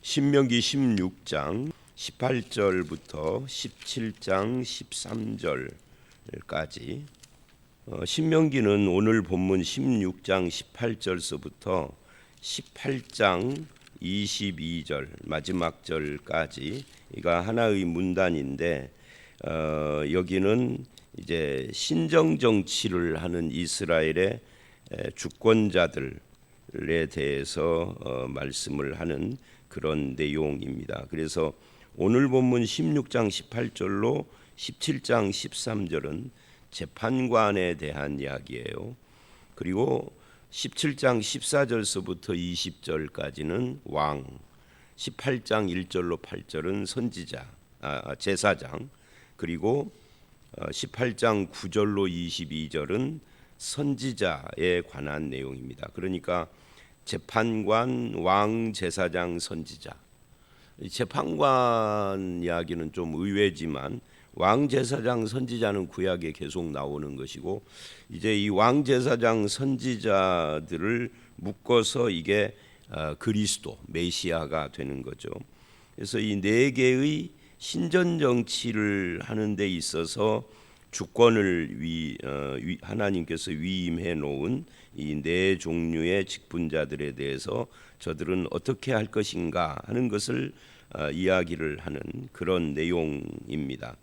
신명기 16장 18절부터 17장 13절까지 신명기는 오늘 본문 16장 18절서부터 18장 22절 마지막 절까지 이가 하나의 문단인데 여기는 이제 신정 정치를 하는 이스라엘의 주권자들에 대해서 말씀을 하는 그런 내용입니다. 그래서 오늘 본문 16장 18절로 17장 13절은 재판관에 대한 이야기예요. 그리고 17장 14절서부터 20절까지는 왕, 18장 1절로 8절은 선지자, 제사장, 그리고 18장 9절로 22절은 선지자에 관한 내용입니다. 그러니까 재판관, 왕, 제사장, 선지자. 재판관 이야기는 좀 의외지만 왕, 제사장, 선지자는 구약에 계속 나오는 것이고 이제 이 왕, 제사장, 선지자들을 묶어서 이게 그리스도, 메시아가 되는 거죠. 그래서 이 네 개의 신전 정치를 하는 데 있어서 주권을 하나님께서 위임해 놓은 이 네 종류의 직분자들에 대해서 저들은 어떻게 할 것인가 하는 것을 이야기를 하는 그런 내용입니다.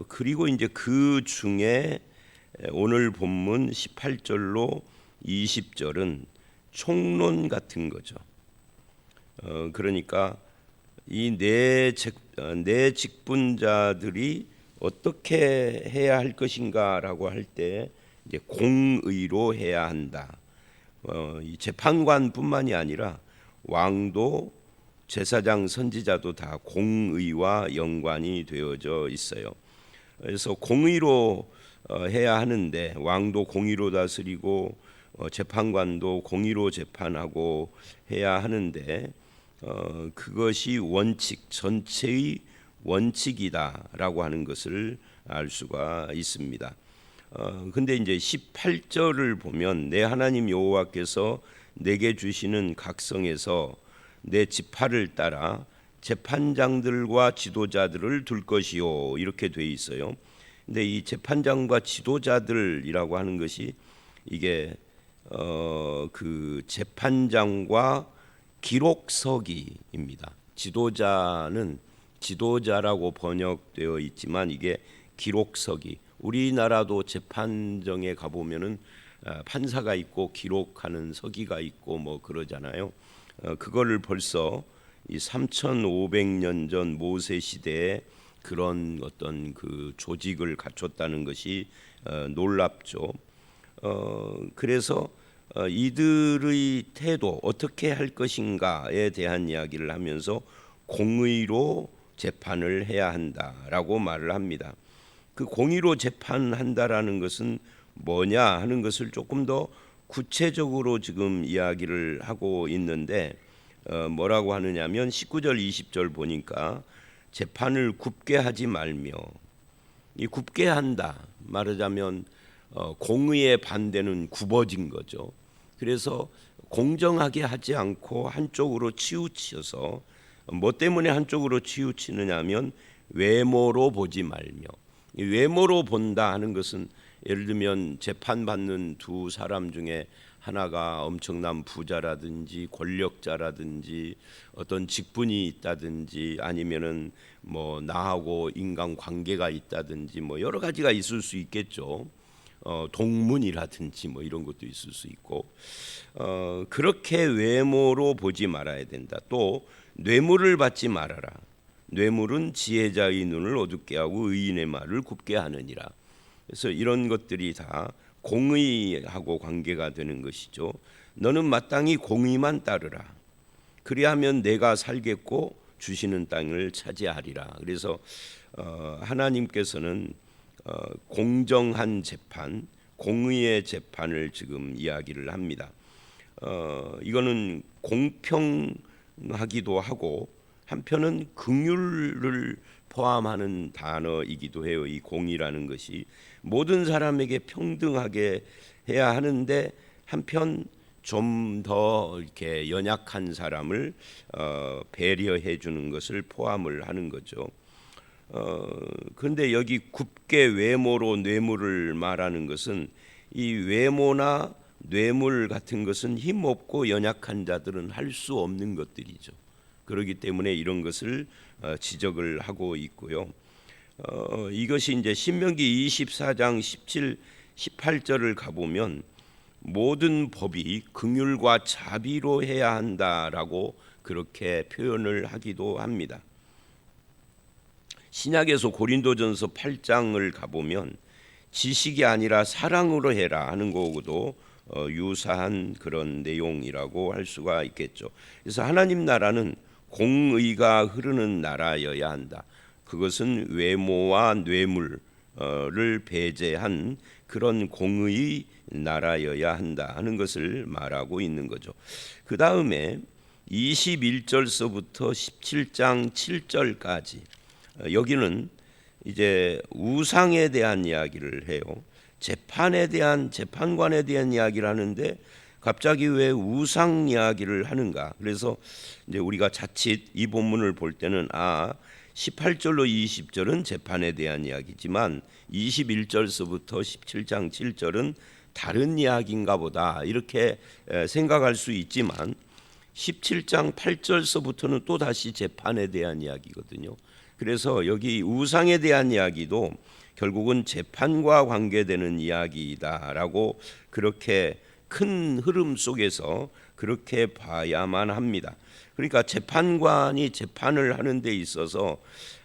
그리고 이제 그 중에 오늘 본문 18절로 20절은 총론 같은 거죠. 그러니까 이 네 직분자들이 어떻게 해야 할 것인가라고 할 때 이제 공의로 해야 한다. 이 재판관뿐만이 아니라 왕도 제사장, 선지자도 다 공의와 연관이 되어져 있어요. 그래서 공의로 해야 하는데 왕도 공의로 다스리고 재판관도 공의로 재판하고 해야 하는데 그것이 원칙, 전체의 원칙이다라고 하는 것을 알 수가 있습니다. 근데 이제 18절을 보면 내 하나님 여호와께서 내게 주시는 각성에서 내 지파를 따라 재판장들과 지도자들을 둘 것이요 이렇게 돼 있어요. 근데 이 재판장과 지도자들이라고 하는 것이 이게 그 재판장과 기록서기입니다. 지도자는 지도자라고 번역되어 있지만 이게 기록서기. 우리나라도 재판정에 가보면은 판사가 있고 기록하는 서기가 있고 뭐 그러잖아요. 그거를 벌써 이 3,500년 전 모세 시대에 그런 어떤 그 조직을 갖췄다는 것이 놀랍죠. 그래서 이들의 태도 어떻게 할 것인가에 대한 이야기를 하면서 공의로 재판을 해야 한다라고 말을 합니다. 그 공의로 재판한다라는 것은 뭐냐 하는 것을 조금 더 구체적으로 지금 이야기를 하고 있는데 뭐라고 하느냐면 19절 20절 보니까 재판을 굽게 하지 말며, 이 굽게 한다 말하자면 공의의 반대는 굽어진 거죠. 그래서 공정하게 하지 않고 한쪽으로 치우쳐서 뭐 때문에 한쪽으로 치우치느냐 하면 외모로 보지 말며, 외모로 본다 하는 것은 예를 들면 재판받는 두 사람 중에 하나가 엄청난 부자라든지 권력자라든지 어떤 직분이 있다든지 아니면은 뭐 나하고 인간 관계가 있다든지 뭐 여러 가지가 있을 수 있겠죠. 동문이라든지 뭐 이런 것도 있을 수 있고 그렇게 외모로 보지 말아야 된다. 또 뇌물을 받지 말아라. 뇌물은 지혜자의 눈을 어둡게 하고 의인의 말을 굽게 하느니라. 그래서 이런 것들이 다 공의하고 관계가 되는 것이죠. 너는 마땅히 공의만 따르라. 그리하면 내가 살겠고 주시는 땅을 차지하리라. 그래서 하나님께서는 공정한 재판, 공의의 재판을 지금 이야기를 합니다. 이거는 공평하기도 하고 한편은 긍휼을 포함하는 단어이기도 해요. 이 공의라는 것이 모든 사람에게 평등하게 해야 하는데 한편 좀 더 이렇게 연약한 사람을 배려해 주는 것을 포함을 하는 거죠. 그런데 여기 굽게 외모로 뇌물을 말하는 것은 이 외모나 뇌물 같은 것은 힘없고 연약한 자들은 할 수 없는 것들이죠. 그렇기 때문에 이런 것을 지적을 하고 있고요. 이것이 이제 신명기 24장 17, 18절을 가보면 모든 법이 긍휼과 자비로 해야 한다라고 그렇게 표현을 하기도 합니다. 신약에서 고린도전서 8장을 가보면 지식이 아니라 사랑으로 해라 하는 거하고도 유사한 그런 내용이라고 할 수가 있겠죠. 그래서 하나님 나라는 공의가 흐르는 나라여야 한다. 그것은 외모와 뇌물을 배제한 그런 공의의 나라여야 한다 하는 것을 말하고 있는 거죠. 그 다음에 21절서부터 17장 7절까지 여기는 이제 우상에 대한 이야기를 해요. 재판관에 대한 이야기를 하는데 갑자기 왜 우상 이야기를 하는가? 그래서 이제 우리가 자칫 이 본문을 볼 때는 18절로 20절은 재판에 대한 이야기지만 21절서부터 17장 7절은 다른 이야기인가 보다 이렇게 생각할 수 있지만 17장 8절서부터는 또 다시 재판에 대한 이야기거든요. 그래서 여기 우상에 대한 이야기도 결국은 재판과 관계되는 이야기다라고 그렇게 큰 흐름 속에서 그렇게 봐야만 합니다. 그러니까 재판관이 재판을 하는 데 있어서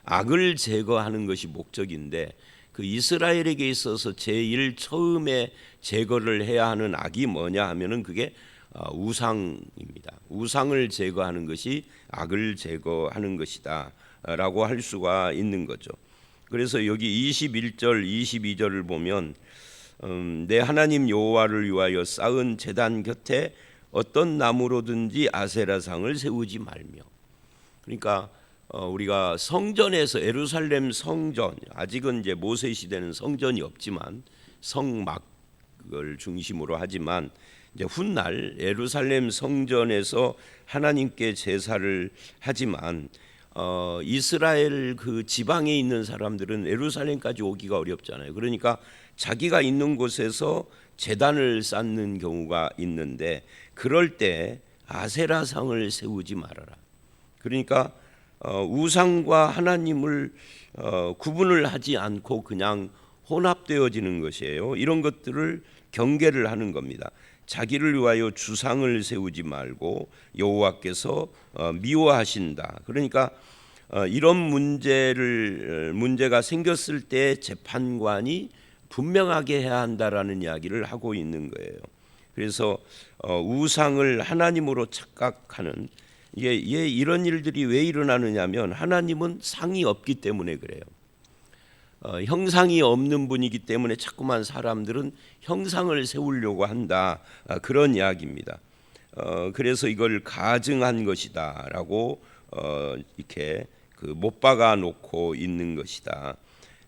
악을 제거하는 것이 목적인데 그 이스라엘에게 있어서 제일 처음에 제거를 해야 하는 악이 뭐냐 하면은 그게 우상입니다. 우상을 제거하는 것이 악을 제거하는 것이다 라고 할 수가 있는 거죠. 그래서 여기 21절 22절을 보면 내 하나님 여호와를 위하여 쌓은 제단 곁에 어떤 나무로든지 아세라상을 세우지 말며. 그러니까 우리가 성전에서 예루살렘 성전, 아직은 이제 모세 시대는 성전이 없지만 성막을 중심으로 하지만 이제 훗날 예루살렘 성전에서 하나님께 제사를 하지만 이스라엘 그 지방에 있는 사람들은 예루살렘까지 오기가 어렵잖아요. 그러니까 자기가 있는 곳에서 제단을 쌓는 경우가 있는데 그럴 때 아세라상을 세우지 말아라. 그러니까 우상과 하나님을 구분을 하지 않고 그냥 혼합되어지는 것이에요. 이런 것들을 경계를 하는 겁니다. 자기를 위하여 주상을 세우지 말고 여호와께서 미워하신다. 그러니까 이런 문제가 생겼을 때 재판관이 분명하게 해야 한다라는 이야기를 하고 있는 거예요. 그래서 우상을 하나님으로 착각하는 이게 이런 일들이 왜 일어나느냐면 하나님은 상이 없기 때문에 그래요. 형상이 없는 분이기 때문에 자꾸만 사람들은 형상을 세우려고 한다. 그런 이야기입니다. 그래서 이걸 가증한 것이다라고 이렇게 못 박아 놓고 있는 것이다.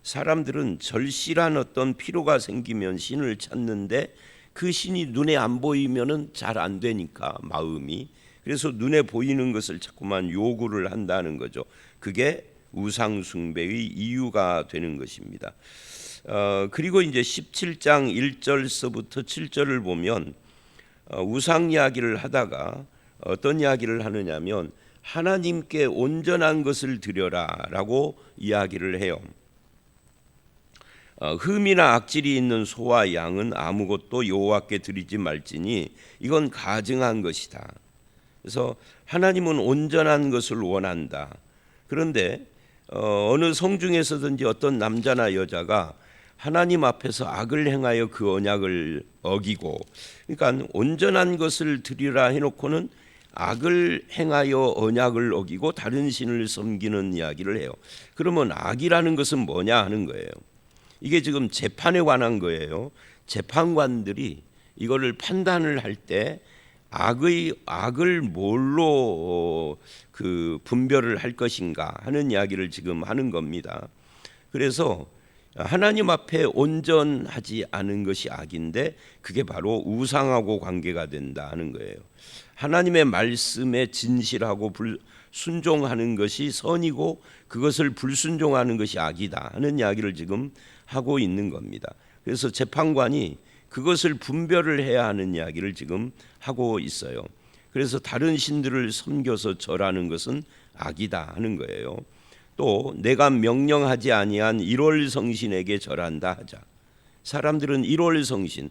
사람들은 절실한 어떤 필요가 생기면 신을 찾는데 그 신이 눈에 안 보이면은 잘 안 되니까 마음이 그래서 눈에 보이는 것을 자꾸만 요구를 한다는 거죠. 그게 우상 숭배의 이유가 되는 것입니다. 그리고 이제 17장 1절서부터 7절을 보면 우상 이야기를 하다가 어떤 이야기를 하느냐면 하나님께 온전한 것을 드려라라고 이야기를 해요. 흠이나 악질이 있는 소와 양은 아무것도 여호와께 드리지 말지니 이건 가증한 것이다. 그래서 하나님은 온전한 것을 원한다. 그런데 어느 성중에서든지 어떤 남자나 여자가 하나님 앞에서 악을 행하여 그 언약을 어기고 그러니까 온전한 것을 드리라 해놓고는 악을 행하여 언약을 어기고 다른 신을 섬기는 이야기를 해요. 그러면 악이라는 것은 뭐냐 하는 거예요. 이게 지금 재판에 관한 거예요. 재판관들이 이거를 판단을 할 때 악을 뭘로 분별을 할 것인가 하는 이야기를 지금 하는 겁니다. 그래서 하나님 앞에 온전하지 않은 것이 악인데 그게 바로 우상하고 관계가 된다 하는 거예요. 하나님의 말씀에 진실하고 순종하는 것이 선이고 그것을 불순종하는 것이 악이다 하는 이야기를 지금 하고 있는 겁니다. 그래서 재판관이 그것을 분별을 해야 하는 이야기를 지금 하고 있어요. 그래서 다른 신들을 섬겨서 절하는 것은 악이다 하는 거예요. 또 내가 명령하지 아니한 일월성신에게 절한다 하자. 사람들은 일월성신,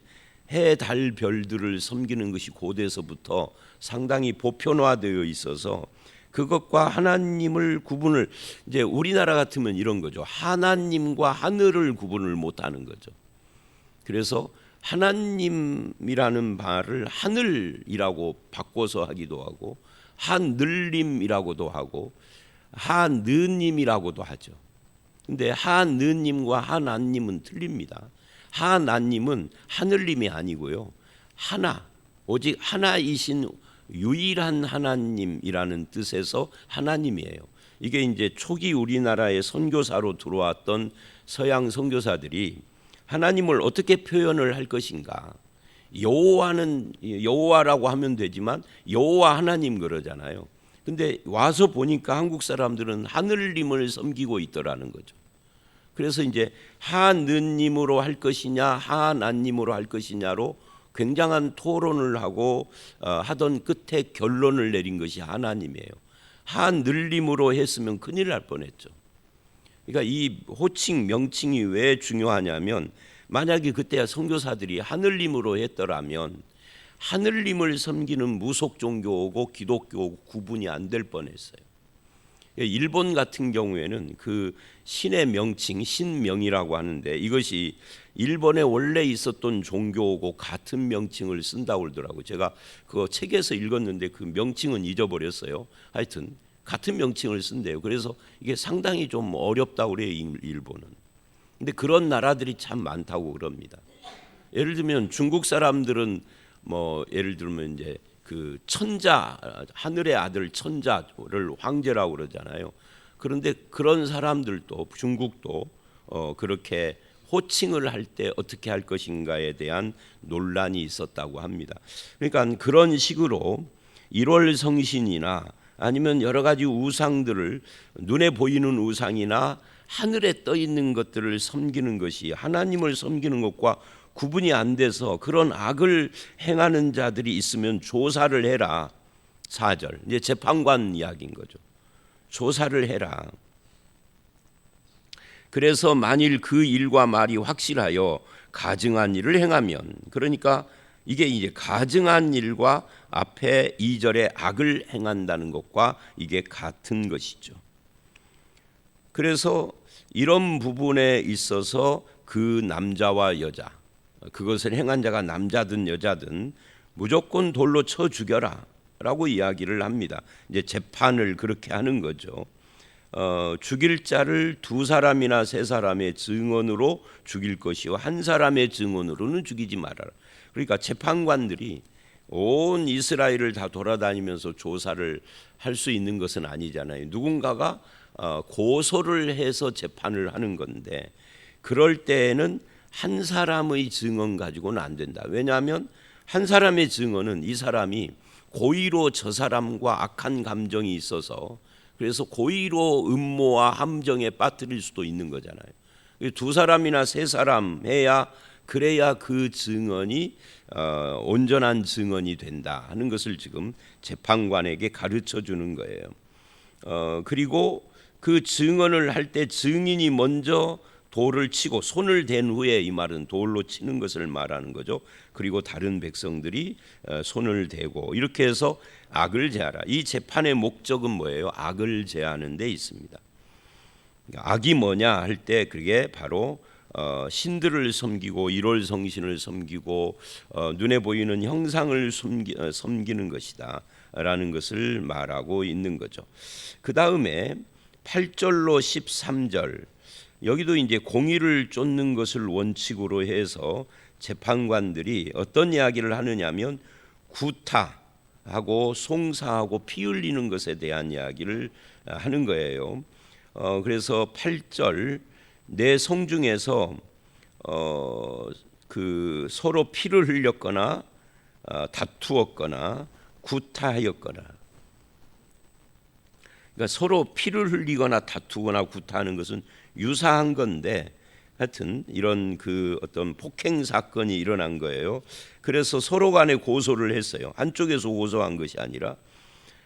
해, 달, 별들을 섬기는 것이 고대에서부터 상당히 보편화되어 있어서 그것과 하나님을 구분을, 이제 우리나라 같으면 이런 거죠. 하나님과 하늘을 구분을 못하는 거죠. 그래서 하나님이라는 말을 하늘이라고 바꿔서 하기도 하고 하늘님이라고도 하고 하느님이라고도 하죠. 근데 하느님과 하나님은 틀립니다. 하나님은 하늘님이 아니고요. 하나, 오직 하나이신 유일한 하나님이라는 뜻에서 하나님이에요. 이게 이제 초기 우리나라의 선교사로 들어왔던 서양 선교사들이 하나님을 어떻게 표현을 할 것인가? 여호와는 여호와라고 하면 되지만 여호와 하나님 그러잖아요. 근데 와서 보니까 한국 사람들은 하늘님을 섬기고 있더라는 거죠. 그래서 이제 하느님으로 할 것이냐 하나님으로 할 것이냐로 굉장한 토론을 하고 하던 끝에 결론을 내린 것이 하나님이에요. 하늘님으로 했으면 큰일 날 뻔했죠. 그러니까 이 호칭 명칭이 왜 중요하냐면 만약에 그때 선교사들이 하늘님으로 했더라면 하늘님을 섬기는 무속 종교고 기독교고 구분이 안 될 뻔했어요. 일본 같은 경우에는 그 신의 명칭 신명이라고 하는데 이것이 일본에 원래 있었던 종교고 같은 명칭을 쓴다고 그러더라고요. 제가 그 책에서 읽었는데 그 명칭은 잊어버렸어요. 하여튼 같은 명칭을 쓴대요. 그래서 이게 상당히 좀 어렵다고 그래요, 일본은. 근데 그런 나라들이 참 많다고 그럽니다. 예를 들면 중국 사람들은 뭐 예를 들면 이제 그 천자 하늘의 아들 천자를 황제라고 그러잖아요. 그런데 그런 사람들도 중국도 그렇게 호칭을 할 때 어떻게 할 것인가에 대한 논란이 있었다고 합니다. 그러니까 그런 식으로 일월성신이나 아니면 여러 가지 우상들을 눈에 보이는 우상이나 하늘에 떠 있는 것들을 섬기는 것이 하나님을 섬기는 것과 구분이 안 돼서 그런 악을 행하는 자들이 있으면 조사를 해라. 4절. 이제 재판관 이야기인 거죠. 조사를 해라. 그래서 만일 그 일과 말이 확실하여 가증한 일을 행하면, 그러니까 이게 이제 가증한 일과 앞에 2절에 악을 행한다는 것과 이게 같은 것이죠. 그래서 이런 부분에 있어서 그 남자와 여자, 그것을 행한 자가 남자든 여자든 무조건 돌로 쳐 죽여라 라고 이야기를 합니다. 이제 재판을 그렇게 하는 거죠. 죽일 자를 2사람이나 3사람의 증언으로 죽일 것이요 한 사람의 증언으로는 죽이지 말아라. 그러니까 재판관들이 온 이스라엘을 다 돌아다니면서 조사를 할 수 있는 것은 아니잖아요. 누군가가 고소를 해서 재판을 하는 건데 그럴 때에는 한 사람의 증언 가지고는 안 된다. 왜냐하면 한 사람의 증언은 이 사람이 고의로 저 사람과 악한 감정이 있어서 그래서 고의로 음모와 함정에 빠뜨릴 수도 있는 거잖아요. 2사람이나 3사람 해야 그래야 그 증언이 온전한 증언이 된다 하는 것을 지금 재판관에게 가르쳐 주는 거예요. 그리고 그 증언을 할 때 증인이 먼저 돌을 치고 손을 댄 후에, 이 말은 돌로 치는 것을 말하는 거죠. 그리고 다른 백성들이 손을 대고 이렇게 해서 악을 제하라. 이 재판의 목적은 뭐예요? 악을 제하는 데 있습니다. 악이 뭐냐 할 때 그게 바로 신들을 섬기고 일월성신을 섬기고 눈에 보이는 형상을 섬기는 것이다 라는 것을 말하고 있는 거죠. 그 다음에 8절로 13절, 여기도 이제 공의를 쫓는 것을 원칙으로 해서 재판관들이 어떤 이야기를 하느냐면 구타하고 송사하고 피 흘리는 것에 대한 이야기를 하는 거예요. 그래서 8절 내 성중에서 그 서로 피를 흘렸거나 다투었거나 구타하였거나, 그러니까 서로 피를 흘리거나 다투거나 구타하는 것은 유사한 건데, 하여튼 이런 그 어떤 폭행 사건이 일어난 거예요. 그래서 서로 간에 고소를 했어요. 한쪽에서 고소한 것이 아니라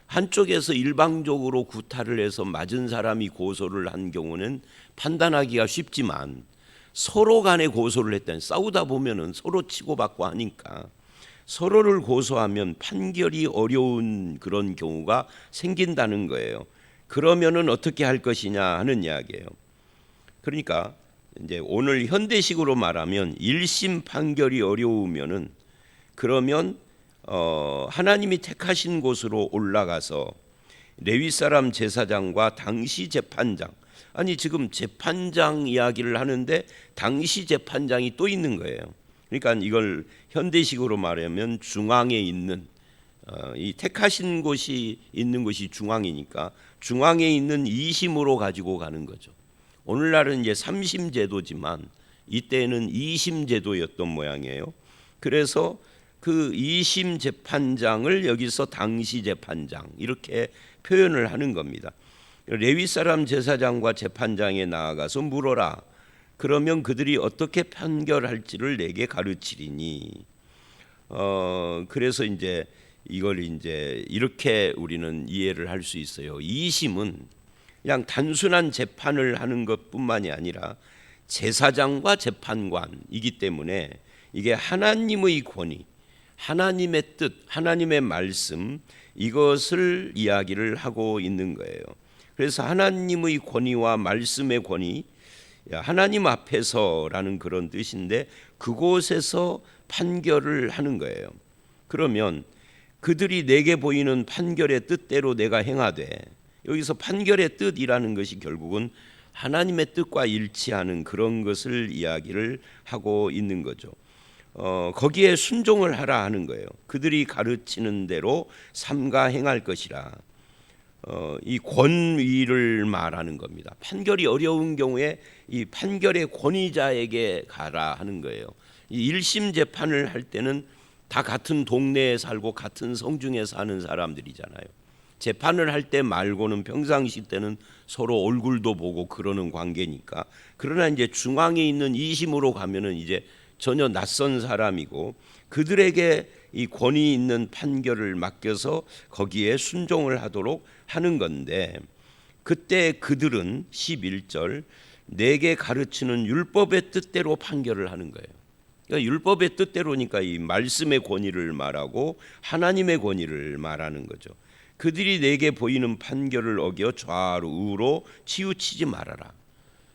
한쪽에서 일방적으로 구타를 해서 맞은 사람이 고소를 한 경우는 판단하기가 쉽지만, 서로 간에 고소를 했다니, 싸우다 보면은 서로 치고받고 하니까 서로를 고소하면 판결이 어려운 그런 경우가 생긴다는 거예요. 그러면은 어떻게 할 것이냐 하는 이야기예요. 그러니까 이제 오늘 현대식으로 말하면 1심 판결이 어려우면은, 그러면 하나님이 택하신 곳으로 올라가서 레위 사람 제사장과 당시 재판장, 아니 지금 재판장 이야기를 하는데 당시 재판장이 또 있는 거예요. 그러니까 이걸 현대식으로 말하면 중앙에 있는, 이 택하신 곳이 있는 것이 중앙이니까 중앙에 있는 2심으로 가지고 가는 거죠. 오늘날은 이제 3심 제도지만 이때는 2심 제도였던 모양이에요. 그래서 그 2심 재판장을 여기서 당시 재판장 이렇게 표현을 하는 겁니다. 레위 사람 제사장과 재판장에 나아가서 물어라. 그러면 그들이 어떻게 판결할지를 내게 가르치리니. 그래서 이제 이걸 이제 이렇게 우리는 이해를 할 수 있어요. 2심은 그냥 단순한 재판을 하는 것뿐만이 아니라 제사장과 재판관이기 때문에 이게 하나님의 권위, 하나님의 뜻, 하나님의 말씀, 이것을 이야기를 하고 있는 거예요. 그래서 하나님의 권위와 말씀의 권위, 하나님 앞에서라는 그런 뜻인데, 그곳에서 판결을 하는 거예요. 그러면 그들이 내게 보이는 판결의 뜻대로 내가 행하되, 여기서 판결의 뜻이라는 것이 결국은 하나님의 뜻과 일치하는 그런 것을 이야기를 하고 있는 거죠. 거기에 순종을 하라 하는 거예요. 그들이 가르치는 대로 삼가 행할 것이라. 이 권위를 말하는 겁니다. 판결이 어려운 경우에 이 판결의 권위자에게 가라 하는 거예요. 이 1심 재판을 할 때는 다 같은 동네에 살고 같은 성중에 사는 사람들이잖아요. 재판을 할 때 말고는 평상시 때는 서로 얼굴도 보고 그러는 관계니까. 그러나 이제 중앙에 있는 2심으로 가면은 이제 전혀 낯선 사람이고, 그들에게 이 권위 있는 판결을 맡겨서 거기에 순종을 하도록 하는 건데, 그때 그들은 11절 내게 가르치는 율법의 뜻대로 판결을 하는 거예요. 그러니까 율법의 뜻대로니까 이 말씀의 권위를 말하고 하나님의 권위를 말하는 거죠. 그들이 내게 보이는 판결을 어겨 좌로 우로 치우치지 말아라.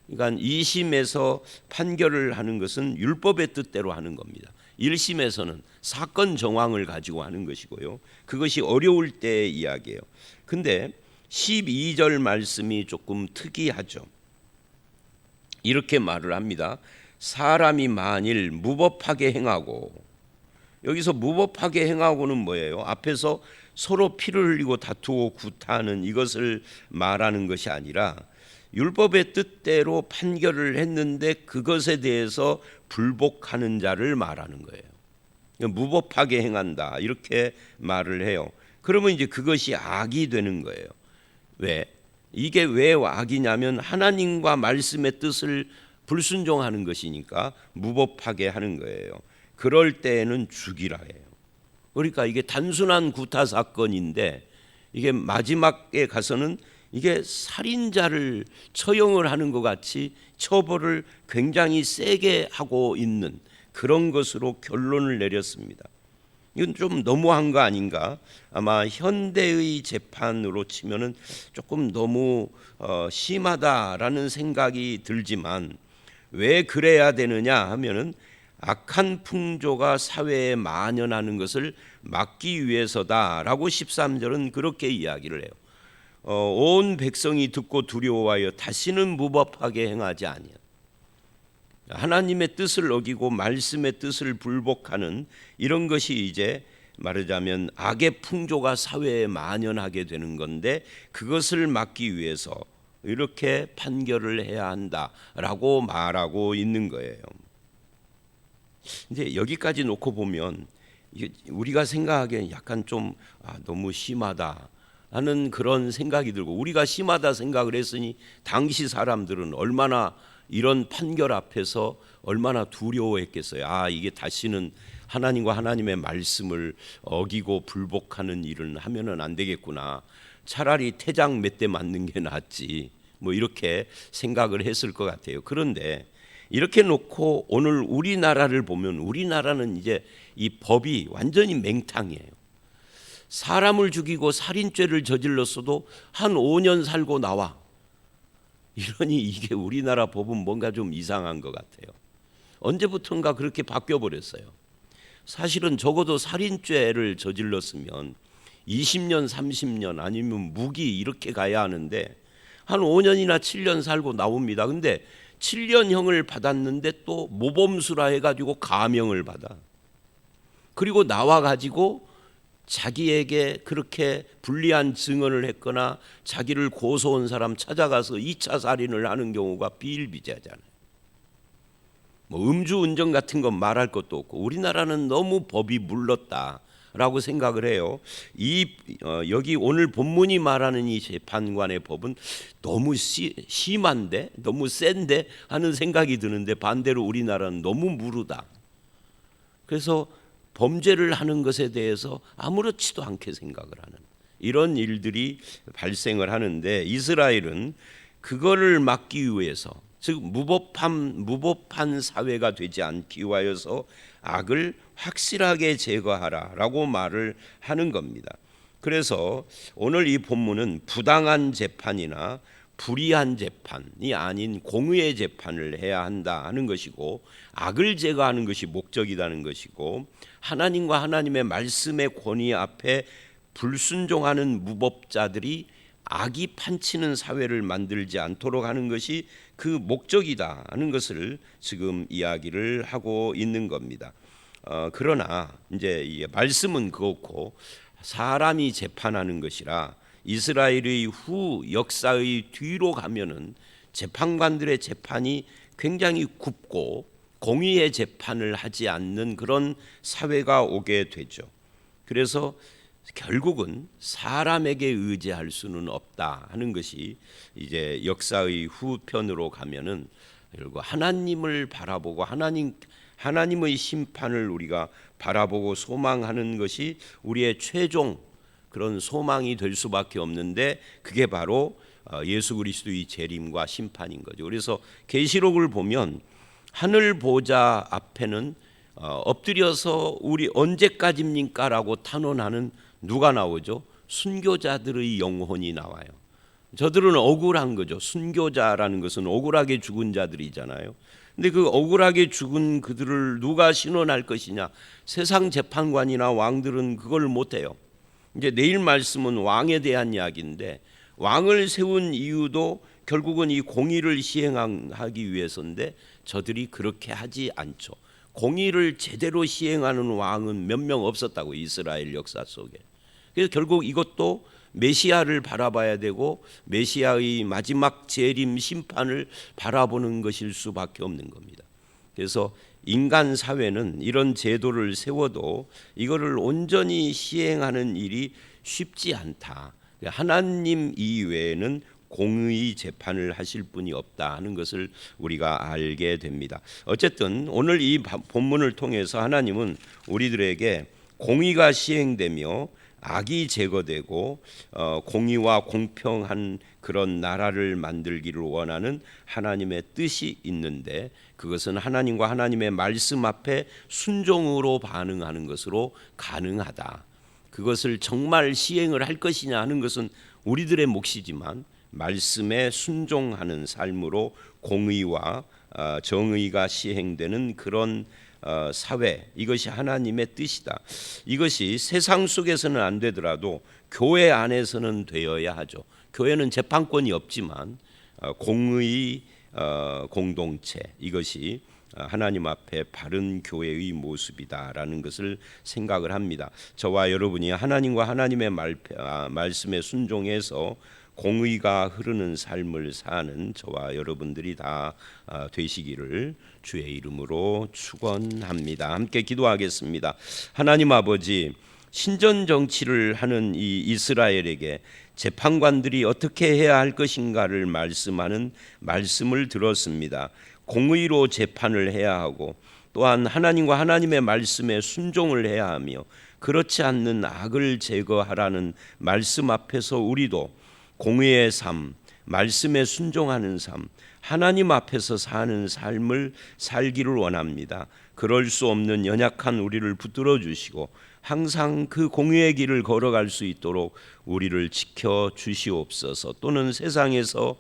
그러니까 2심에서 판결을 하는 것은 율법의 뜻대로 하는 겁니다. 1심에서는 사건 정황을 가지고 하는 것이고요. 그것이 어려울 때의 이야기예요. 근데 12절 말씀이 조금 특이하죠. 이렇게 말을 합니다. 사람이 만일 무법하게 행하고, 여기서 무법하게 행하고는 뭐예요? 앞에서 서로 피를 흘리고 다투고 구타하는 이것을 말하는 것이 아니라 율법의 뜻대로 판결을 했는데 그것에 대해서 불복하는 자를 말하는 거예요. 무법하게 행한다 이렇게 말을 해요. 그러면 이제 그것이 악이 되는 거예요. 왜? 이게 왜 악이냐면 하나님과 말씀의 뜻을 불순종하는 것이니까 무법하게 하는 거예요. 그럴 때에는 죽이라 해요. 그러니까 이게 단순한 구타 사건인데, 이게 마지막에 가서는 이게 살인자를 처형을 하는 것 같이 처벌을 굉장히 세게 하고 있는 그런 것으로 결론을 내렸습니다. 이건 좀 너무한 거 아닌가? 아마 현대의 재판으로 치면은 조금 너무 심하다라는 생각이 들지만, 왜 그래야 되느냐 하면은 악한 풍조가 사회에 만연하는 것을 막기 위해서다라고 13절은 그렇게 이야기를 해요. 온 백성이 듣고 두려워하여 다시는 무법하게 행하지 아니하. 하나님의 뜻을 어기고 말씀의 뜻을 불복하는 이런 것이 이제 말하자면 악의 풍조가 사회에 만연하게 되는 건데, 그것을 막기 위해서 이렇게 판결을 해야 한다라고 말하고 있는 거예요. 이제 여기까지 놓고 보면 우리가 생각하기엔 약간 좀 너무 심하다 하는 그런 생각이 들고, 우리가 심하다 생각을 했으니 당시 사람들은 얼마나 이런 판결 앞에서 얼마나 두려워했겠어요. 이게 다시는 하나님과 하나님의 말씀을 어기고 불복하는 일을 하면은 안 되겠구나. 차라리 태장 몇 대 맞는 게 낫지. 뭐 이렇게 생각을 했을 것 같아요. 그런데 이렇게 놓고 오늘 우리나라를 보면, 우리나라는 이제 이 법이 완전히 맹탕이에요. 사람을 죽이고 살인죄를 저질렀어도 한 5년 살고 나와. 이러니 이게 우리나라 법은 뭔가 좀 이상한 것 같아요. 언제부턴가 그렇게 바뀌어 버렸어요. 사실은 적어도 살인죄를 저질렀으면 20년, 30년 아니면 무기 이렇게 가야 하는데 한 5년이나 7년 살고 나옵니다. 근데 7년형을 받았는데 또 모범수라 해가지고 감형을 받아. 그리고 나와가지고 자기에게 그렇게 불리한 증언을 했거나 자기를 고소한 사람 찾아가서 2차 살인을 하는 경우가 비일비재하잖아요. 뭐 음주운전 같은 건 말할 것도 없고, 우리나라는 너무 법이 물렀다라고 생각을 해요. 여기 오늘 본문이 말하는 이 재판관의 법은 너무 심한데, 너무 센데 하는 생각이 드는데, 반대로 우리나라는 너무 무르다. 그래서 범죄를 하는 것에 대해서 아무렇지도 않게 생각을 하는 이런 일들이 발생을 하는데, 이스라엘은 그거를 막기 위해서, 즉 무법한 사회가 되지 않기 위하여서 악을 확실하게 제거하라라고 말을 하는 겁니다. 그래서 오늘 이 본문은 부당한 재판이나 불의한 재판이 아닌 공의의 재판을 해야 한다 하는 것이고, 악을 제거하는 것이 목적이라는 것이고, 하나님과 하나님의 말씀의 권위 앞에 불순종하는 무법자들이 악이 판치는 사회를 만들지 않도록 하는 것이 그 목적이다 하는 것을 지금 이야기를 하고 있는 겁니다. 그러나 이제 이 말씀은 그렇고 사람이 재판하는 것이라, 이스라엘의 후 역사의 뒤로 가면은 재판관들의 재판이 굉장히 굽고 공의의 재판을 하지 않는 그런 사회가 오게 되죠. 그래서 결국은 사람에게 의지할 수는 없다 하는 것이 이제 역사의 후편으로 가면은 결국 하나님을 바라보고 하나님의 심판을 우리가 바라보고 소망하는 것이 우리의 최종 그런 소망이 될 수밖에 없는데, 그게 바로 예수 그리스도의 재림과 심판인 거죠. 그래서 계시록을 보면 하늘 보좌 앞에는 엎드려서 우리 언제까지입니까라고 탄원하는 누가 나오죠? 순교자들의 영혼이 나와요. 저들은 억울한 거죠. 순교자라는 것은 억울하게 죽은 자들이잖아요. 근데 그 억울하게 죽은 그들을 누가 신원할 것이냐? 세상 재판관이나 왕들은 그걸 못해요. 이제 내일 말씀은 왕에 대한 이야기인데, 왕을 세운 이유도 결국은 이 공의를 시행하기 위해서인데 저들이 그렇게 하지 않죠. 공의를 제대로 시행하는 왕은 몇 명 없었다고, 이스라엘 역사 속에. 그래서 결국 이것도 메시아를 바라봐야 되고 메시아의 마지막 재림 심판을 바라보는 것일 수밖에 없는 겁니다. 그래서 인간 사회는 이런 제도를 세워도 이거를 온전히 시행하는 일이 쉽지 않다. 하나님 이외에는 공의 재판을 하실 분이 없다 하는 것을 우리가 알게 됩니다. 어쨌든 오늘 이 본문을 통해서 하나님은 우리들에게 공의가 시행되며 악이 제거되고 공의와 공평한 그런 나라를 만들기를 원하는 하나님의 뜻이 있는데, 그것은 하나님과 하나님의 말씀 앞에 순종으로 반응하는 것으로 가능하다. 그것을 정말 시행을 할 것이냐 하는 것은 우리들의 몫이지만, 말씀에 순종하는 삶으로 공의와 정의가 시행되는 그런 사회, 이것이 하나님의 뜻이다. 이것이 세상 속에서는 안 되더라도 교회 안에서는 되어야 하죠. 교회는 재판권이 없지만 공의 공동체, 이것이 하나님 앞에 바른 교회의 모습이다라는 것을 생각을 합니다. 저와 여러분이 하나님과 하나님의 말씀에 순종해서 공의가 흐르는 삶을 사는 저와 여러분들이 다 되시기를 주의 이름으로 축원합니다. 함께 기도하겠습니다. 하나님 아버지, 신전 정치를 하는 이 이스라엘에게 재판관들이 어떻게 해야 할 것인가를 말씀하는 말씀을 들었습니다. 공의로 재판을 해야 하고 또한 하나님과 하나님의 말씀에 순종을 해야 하며 그렇지 않는 악을 제거하라는 말씀 앞에서 우리도 공의의 삶, 말씀에 순종하는 삶, 하나님 앞에서 사는 삶을 살기를 원합니다. 그럴 수 없는 연약한 우리를 붙들어 주시고 항상 그 공의의 길을 걸어갈 수 있도록 우리를 지켜 주시옵소서. 또는 세상에서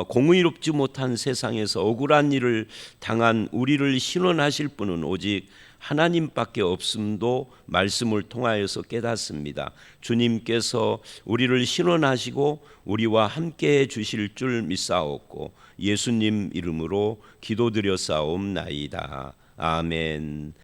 공의롭지 못한 세상에서 억울한 일을 당한 우리를 신원하실 분은 오직 하나님밖에 없음도 말씀을 통하여서 깨닫습니다. 주님께서 우리를 신원하시고 우리와 함께해 주실 줄 믿사옵고 예수님 이름으로 기도드렸사옵나이다. 아멘.